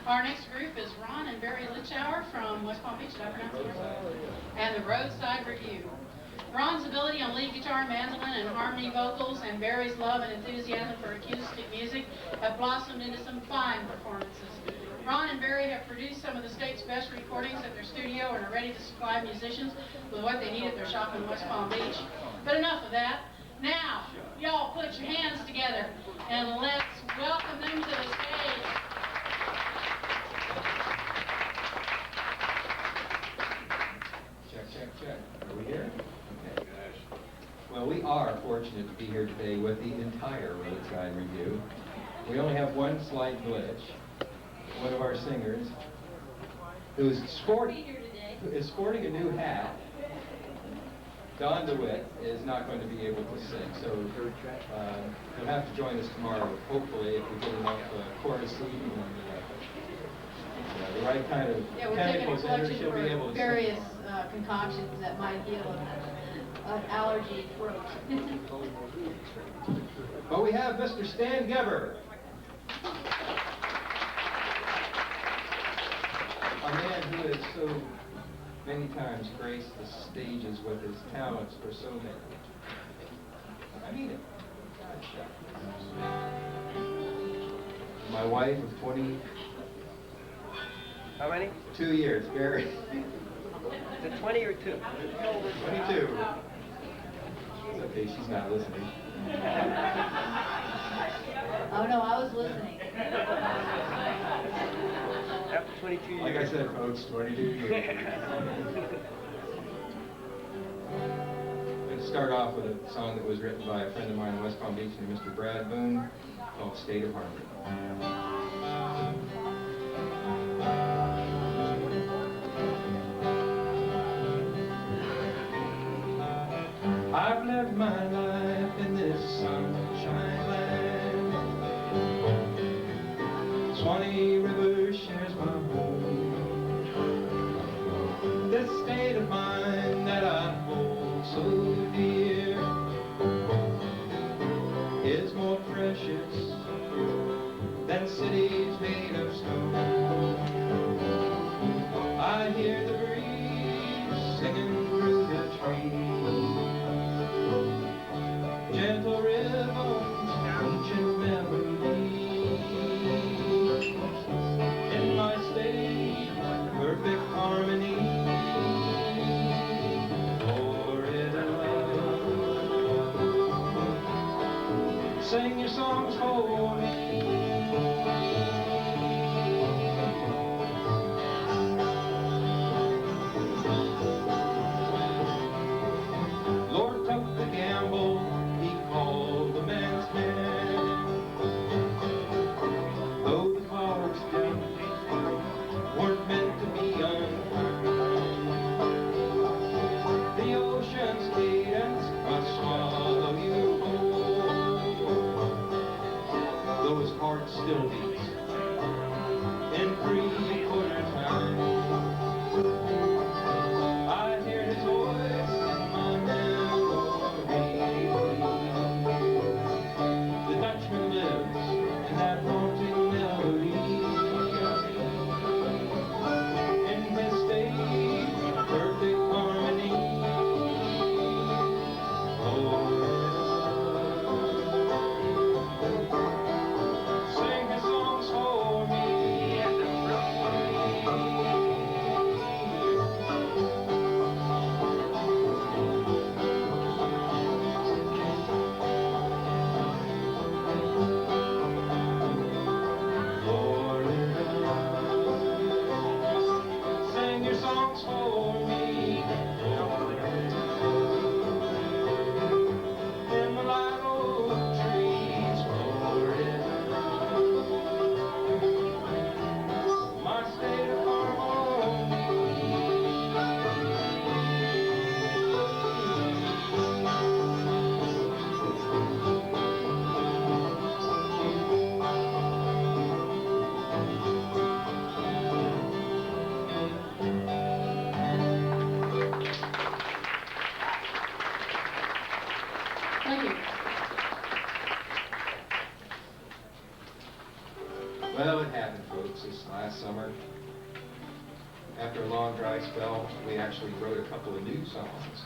Our next group is Ron and Barry Litchauer from West Palm Beach. Did I pronounce it right? And the Roadside Revue. Ron's ability on lead guitar, mandolin, and harmony vocals, and Barry's love and enthusiasm for acoustic music have blossomed into some fine performances. Ron and Barry have produced some of the state's best recordings at their studio and are ready to supply musicians with what they need at their shop in West Palm Beach. But enough of that. Now, y'all put your hands together and let's welcome them to the stage. Check, check, check. Are we here? Okay. Well, we are fortunate to be here today with the entire Roadside Revue. We only have one slight glitch. One of our singers, who is sporting a new hat, Don DeWitt, is not going to be able to sing. So you'll have to join us tomorrow, hopefully, if we get enough chorus and the right kind of chemicals in her, she'll be able to various concoctions that might heal an allergy throat. But we have Mr. Stan Geber. A man who has so many times graced the stages with his talents for so many. I mean it. My wife of 20. How many? 2 years, Barry. Is it 20 or 2? 22. It's okay, she's not listening. Oh no, I was listening. After 22 years. Like I said, folks, 22 years. I'm going to start off with a song that was written by a friend of mine in West Palm Beach named Mr. Brad Boone, called State of Harmony. I've lived my life in this sunshine land. Swanee River shares my home. This state of mind that I hold so dear is more precious than cities made of stone. I hear the breeze singing through the trees, gentle rhythms, ancient melodies. In my state, perfect harmony. Sing your songs for me. Lord took the gamble, he called the man's man. Though the cards weren't meant to be unkind, the ocean's cadence must swallow you whole. Those hearts still beat in 3/4 time. I hear his voice in my memory. The Dutchman lives in that haunting melody. In his state, perfect harmony. Sing his songs for me. Well, it happened, folks, this last summer. After a long dry spell, we actually wrote a couple of new songs.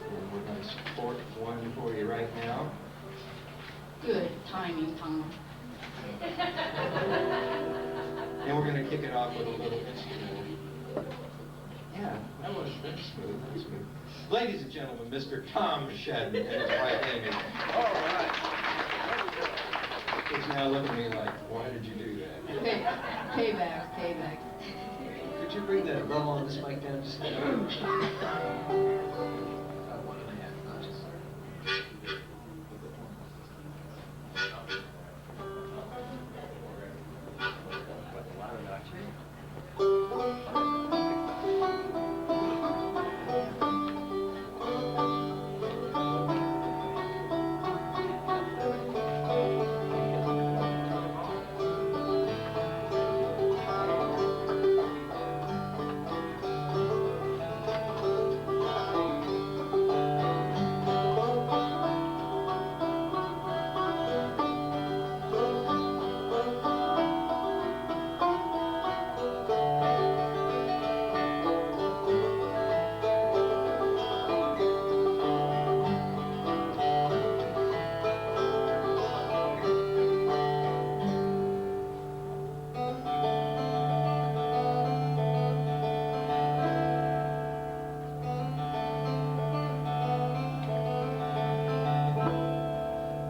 And we're going to support one for you right now. Good timing, Tom. And we're going to kick it off with a little instrumental. Yeah, that was smooth. That's smooth. Ladies and gentlemen, Mr. Tom Shedden and his wife Amy. All right. He's now looking at me like, why did you do that? Payback, payback. Could you bring that level on this mic down just a little?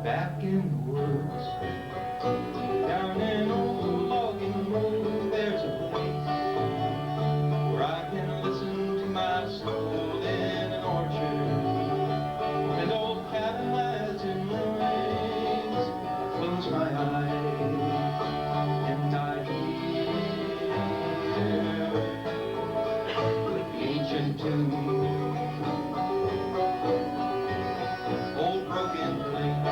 Back in the woods, down in old logging road, there's a place where I can listen to my soul in an orchard. An old cabin lies in ruins. Close my eyes and I hear the ancient tune. Old broken plates.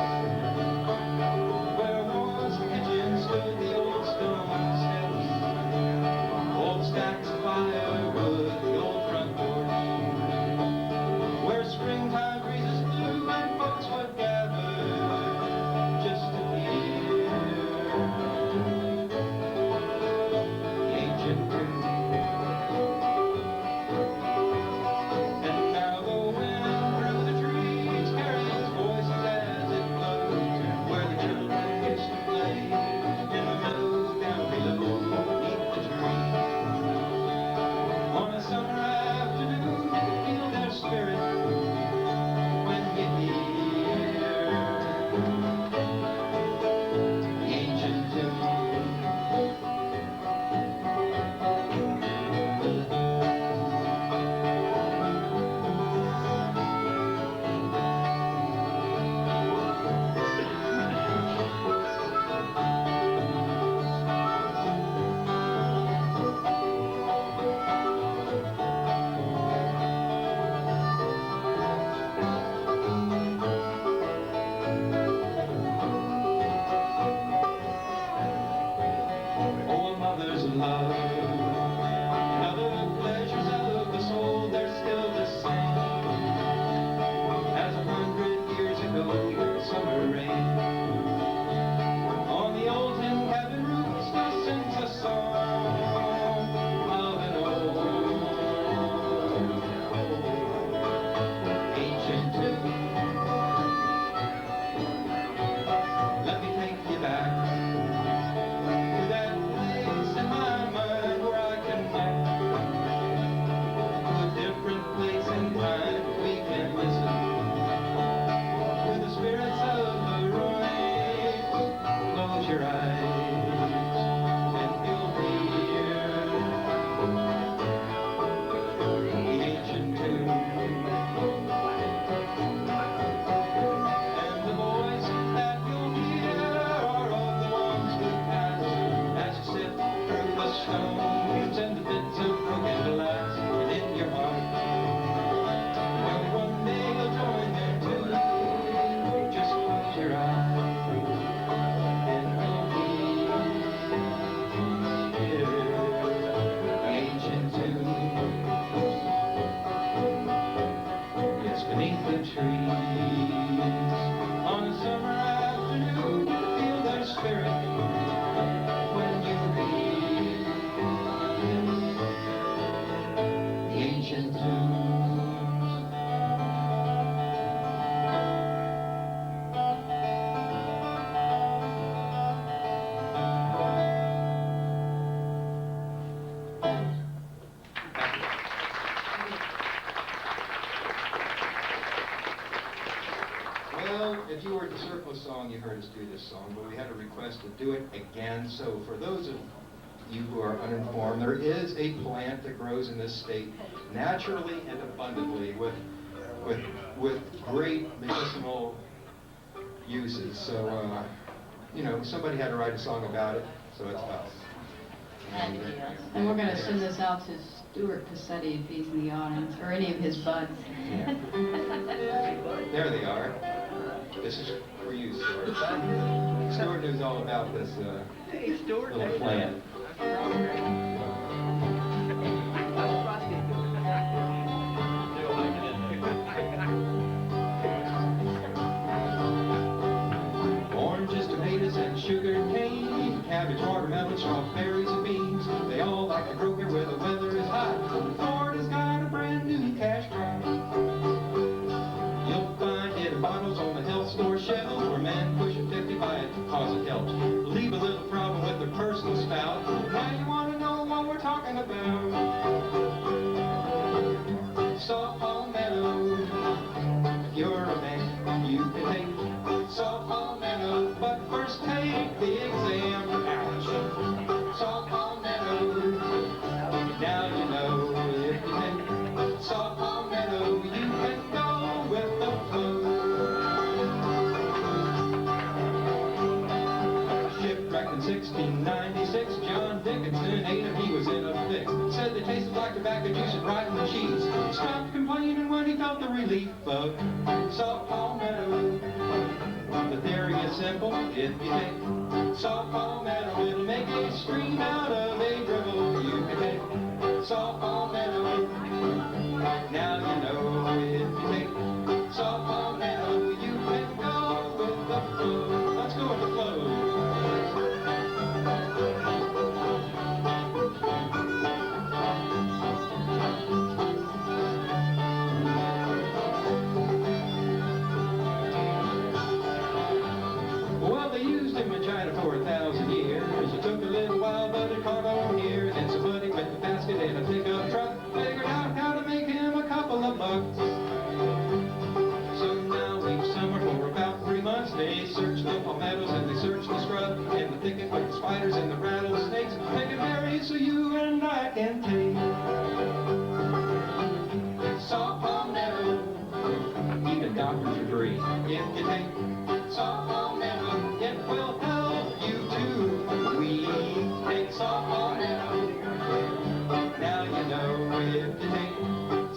us do this song, but we had a request to do it again. So for those of you who are uninformed, there is a plant that grows in this state naturally and abundantly with great medicinal uses. So, you know, somebody had to write a song about it, so it's us. And we're going to send this out to Stuart Cassetti if he's in the audience, or any of his buds. Yeah. There they are. This is for you, Stuart. Stuart knows all about this little plant. Oranges, tomatoes, and sugar cane, cabbage, watermelon, strawberries, and beans. They all like to grow here where the weather is hot. Florida's got a brand new cash crop. You'll find it in bottles on the health store shelves where men pushing 50 buy it cause it helps. Leave a little problem with their personal spout. Now you want to know what we're talking about. Salt palmetto. If you're a man, you can take salt palmetto, but first take the exam. Ouch. Salt palmetto. Now you know if you take salt palmetto, you can go with the flow. Shipwrecked in 1696, John Dickinson ate him, he was in a fix. Said they tasted like tobacco juice and rotten cheese. Stopped complaining when he felt the relief of salt palmetto. The theory is simple, if you take salt palmetto, it'll make a stream out of a dribble. You can take salt palmetto. Now you know if you take salt palmetto, you can go with the flow. Let's go with the flow. Well, they used him in China for 1,000 years. It took a little while, but it caught on here. Then somebody with a basket and a pickup truck figured out how to make him a couple of bucks. So now each summer for about 3 months, they search the palmettos and they search the scrub and the thicket with the spiders and the rattlesnakes. Pick a berry so you and I can take salt palmetto. Even doctors agree. If you take salt palmetto, it will help you too. We take salt palmetto. Now you know if you take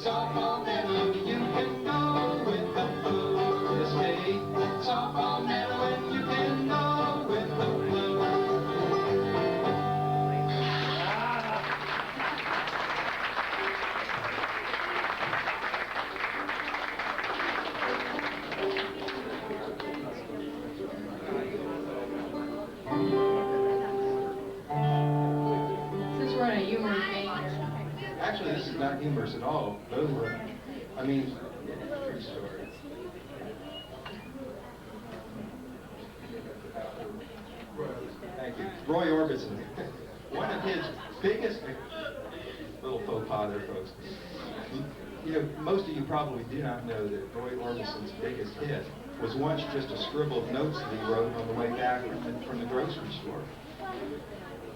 salt palmetto, you can go with the flow. Just take salt palmetto and you can go with the flow. Since we're in a humorous vein here. Actually, this is not humorous at all. Those were, I mean, true story. Thank you. Roy Orbison. One of his biggest, little faux pas there, folks. You know, most of you probably do not know that Roy Orbison's biggest hit was once just a scribble of notes that he wrote on the way back from the grocery store.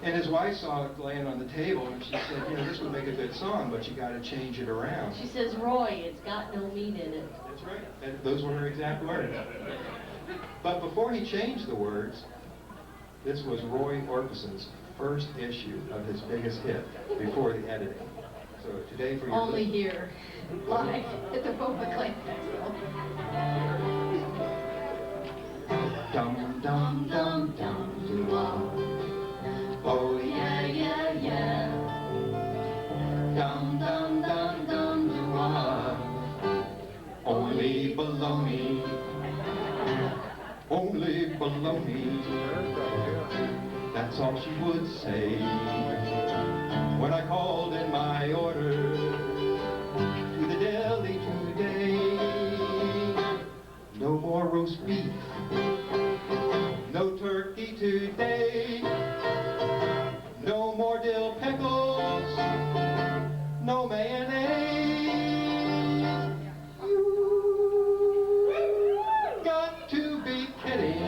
And his wife saw it laying on the table, and she said, you know, this would make a good song, but you got to change it around. She says, Roy, it's got no meat in it. That's right. Those were her exact words. But before he changed the words, this was Roy Orbison's first issue of his biggest hit before the editing. So today for your Only here, live at the Boba Clay Festival. Dum dum dum dum doo-wah. Oh yeah yeah yeah. Dum dum dum dum doo-wah. Only baloney. Only baloney. That's all she would say when I called in my order to the deli today. No more roast beef, no turkey today, no more dill pickles, no mayonnaise. You got to be kidding.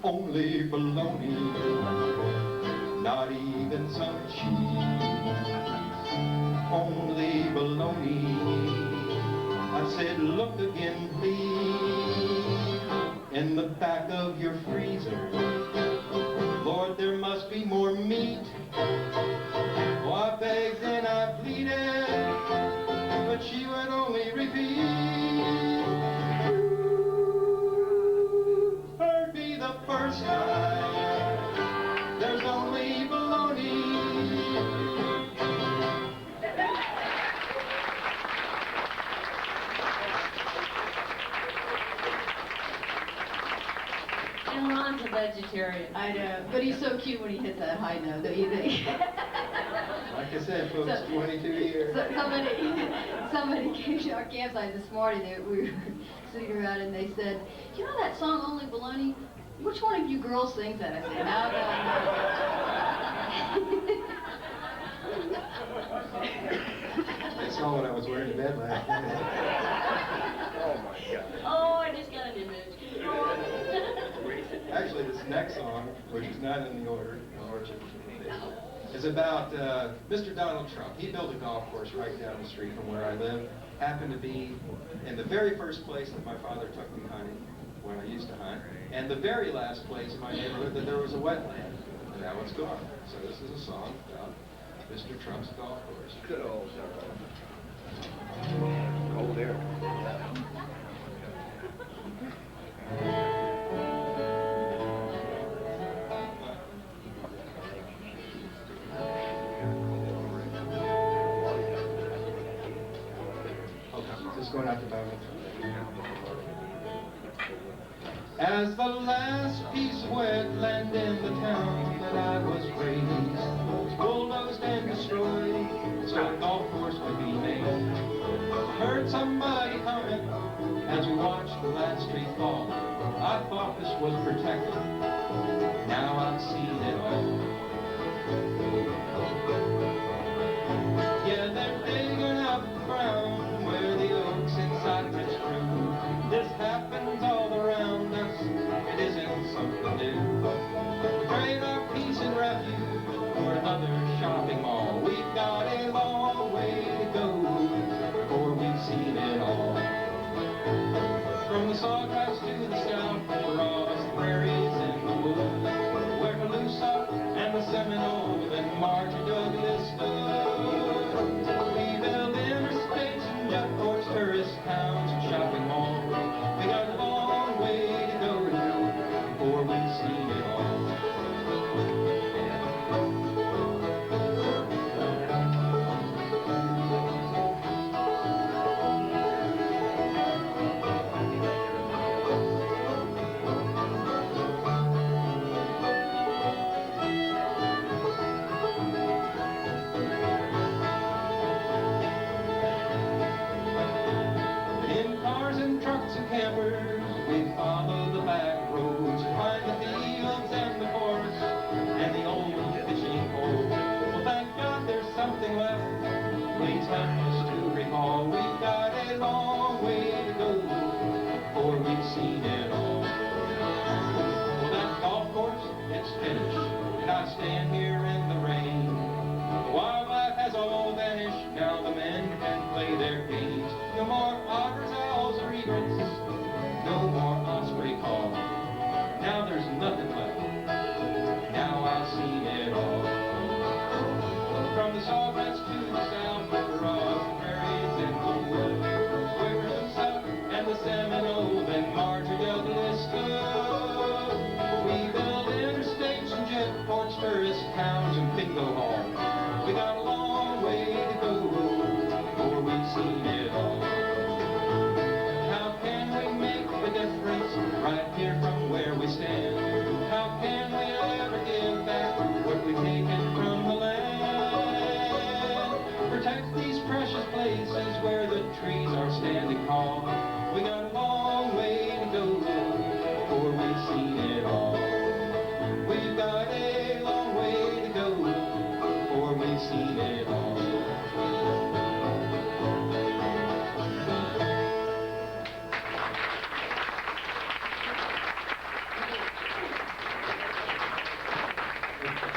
only bologna, not even some cheese, only bologna. I said, look again, please, in the back of your freezer. Lord, there must be more meat. Oh, I begged and I pleaded, but she would only repeat, "Heard me the first time, there's only bologna." And Ron's a vegetarian. I know, but he's so cute when he hits that high note, don't you think? Like I said, folks, So- 22 years. So somebody came to our campsite this morning, we were sitting around and they said, you know that song, Only Baloney? Which one of you girls sings that? I said, no. They saw what I was wearing to bed last night. Oh, I just got an image. Actually, this next song, which is not in the order, is about Mr. Donald Trump. He built a golf course right down the street from where I live. Happened to be in the very first place that my father took me hunting when I used to hunt, and the very last place in my neighborhood that there was a wetland, and now it's gone. So this is a song about Mr. Trump's golf course. Good old cold air. Just going out to Bowie. As the last piece of wetland in the town that I was raised was bulldozed and destroyed, so a golf course could be made. Heard somebody comment as we watched the last tree fall. I thought this was protected. Now I've seen it all. Yeah, they're digging up the ground where the oaks inside rest grew. This happens all around us, it isn't something new. Trade our peace and refuge for another shopping mall. We've got a long way to go before we've seen it all. From the sawgrass to the south, across the prairies and the woods, where Calusa and the Seminole and Mark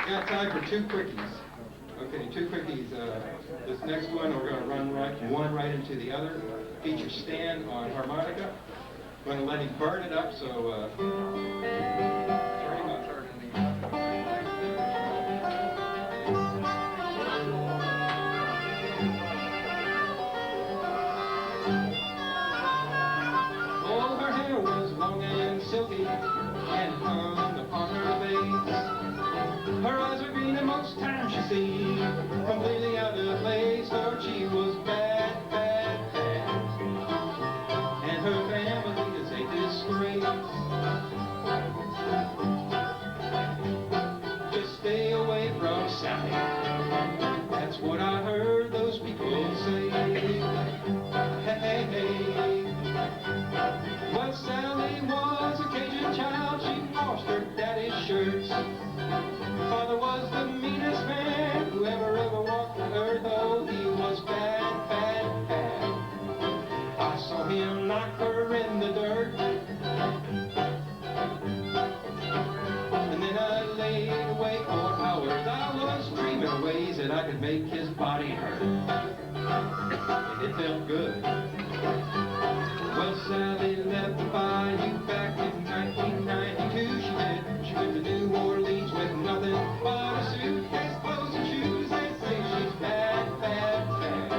got time for two quickies. Okay, two quickies. This next one, we're going to run one right into the other. Feature Stan on harmonica. I'm going to let him burn it up, so turn him up. Oh, her hair was long and silky and hung upon her face. Her eyes were green and most times she seemed completely out of place, for she was bad, bad, bad. And her family is a disgrace. Just stay away from Sally. That's what I heard those people say. Hey, hey, hey. Well, Sally was a Cajun child. She washed her daddy's shirts. Father was the meanest man who ever walked the earth. Oh, he was bad, bad, bad. I saw him knock her in the dirt. And then I laid awake for hours. I was dreaming of ways that I could make his body hurt. And it felt good. Well, Sally left the bayou back in 1992. She did. She went to New Orleans with nothing but a suitcase, clothes and shoes. They say she's bad, bad, bad.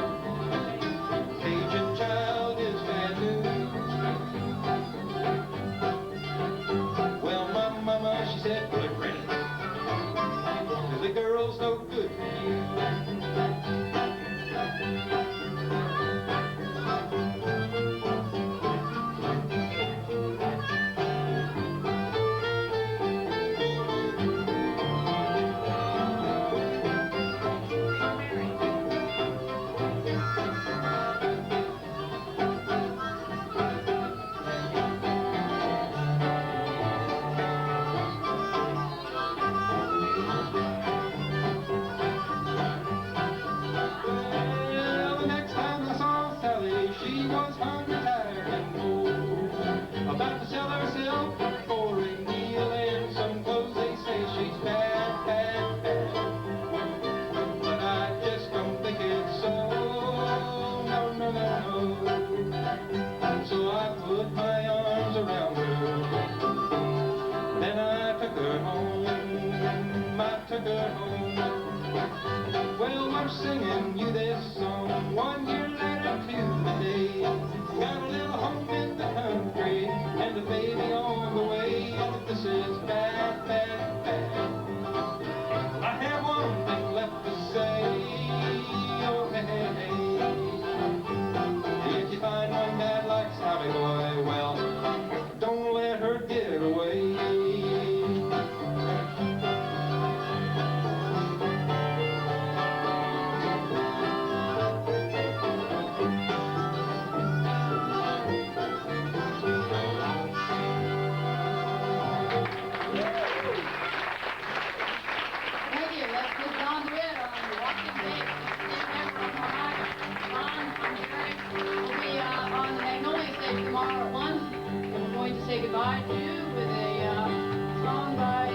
Cajun child is bad news. Well, my mama, she said, put credit. 'Cause the girl's no good for you. She was hungry, tired, and old, about to sell herself for a meal and some clothes. They say she's bad, bad, bad, but I just don't think it's so. No, no, no, no. So I put my arms around her, then I took her home. I took her home. Well, I'm singing you this song 1 year later to the day. Got a little home in the country and a baby on the way. This is bad, bad, bad. I have one thing left to say. Oh, hey, hey, hey. If you find one that likes Sally boy, well, don't let her get away. Tomorrow at 1, and we're going to say goodbye to you with a song by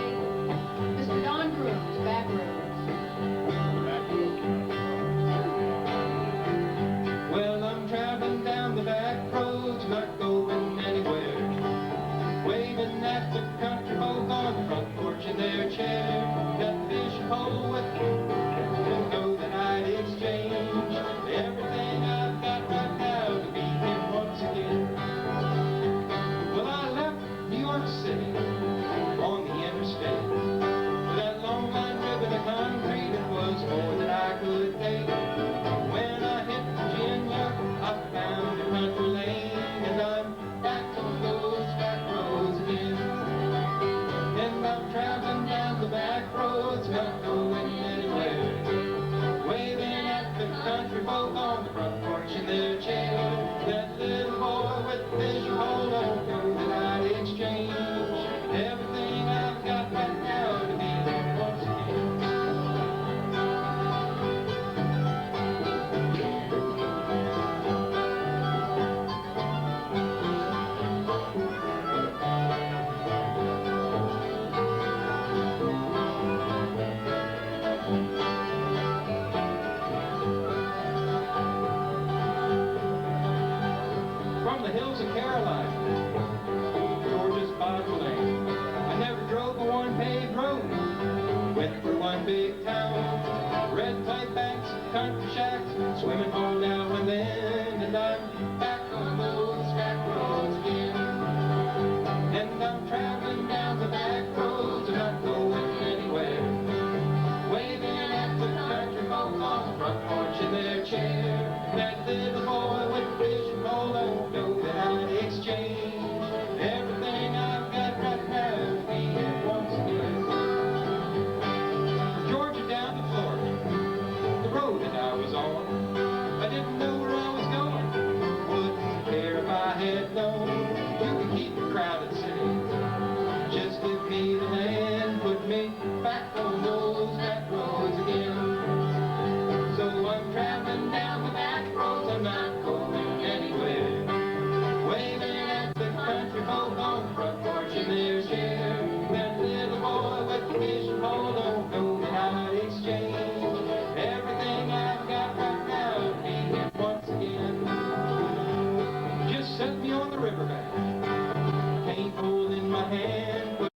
Mr. Don Cruz, Back Roads. Well, I'm traveling down the back roads, not going anywhere, waving at the country folk on the front porch in their chair. Got the fishing pole with me, and know that I'd exchange everything I've got right now to be him once again. Well, I left New York City on the interstate with that long line ribbon of concrete. It was more than I could take. When I hit Virginia, I found a country lane, and I'm back on those back roads again. And I'm traveling down the back roads, not going anywhere, waving at the country folk on the front porch in their chair. That little boy with the fishing pole don't know that I'd exchange we're back.